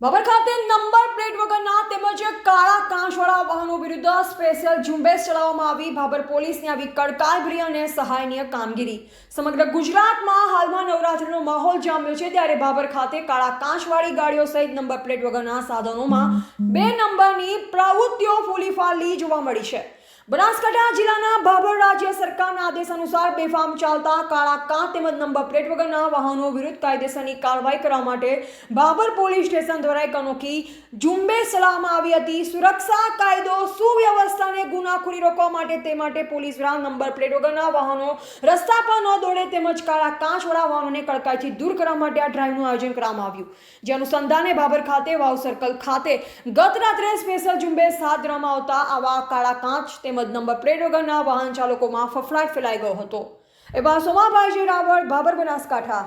બાબર ખાતે number plate વગરના તેમજ કાળા કાંચવાળા વાહનો વિરુદ્ધ સ્પેશિયલ ઝુંબેશ ચલાવવામાં આવી. ભાભર પોલીસની આવી કડકાઈભરી અને સહાયનીય કામગીરી. સમગ્ર ગુજરાતમાં હાલમાં નવરાત્રિનો માહોલ જામ્યો છે, ત્યારે ભાભર ખાતે કાળા કાંચવાળી ગાડીઓ સહિત નંબર પ્લેટ વગરના સાધનોમાં 2 નંબરની પ્રવૃત્તિઓ ફૂલી ફાલી જોવા મળી છે. બનાસકાંઠા જિલ્લાના ભાભર રાજ્ય સરકારના આદેશ અનુસાર બેફામ ચાલતા કાળા કાંચ તેમજ નંબર પ્લેટ વગરના વાહનો વિરુદ્ધ કાયદેસરની કાર્યવાહી કરવા માટે ભાભર પોલીસ સ્ટેશન દ્વારા એક અનોખી ઝુંબેશ ચલાવવામાં આવી હતી. સુરક્ષા, કાયદો, સુવ્યવસ્થાને ગુનાખોરી રોકવા માટે તે માટે પોલીસ દ્વારા નંબર પ્લેટ વગરના વાહનો રસ્તા પર ન દોડે તેમજ કાળા કાંચવાળા વાહનોને કડકાઈથી દૂર કરવા માટે આ ડ્રાઈવનું આયોજન કરવામાં આવ્યું. જે અનુસંધાને ભાભર ખાતે વાવ સર્કલ ખાતે ગત રાત્રે સ્પેશિયલ ઝુંબેશ હાથ ધરવામાં આવતા આવા કાળા કાંચ તેમજ નંબર પ્લેટ વગરના વાહન ચાલકોમાં ફફડાટ ફેલાઈ ગયો હતો. એવા સોમાભાઈ રાવળ, ભાભર, બનાસકાંઠા.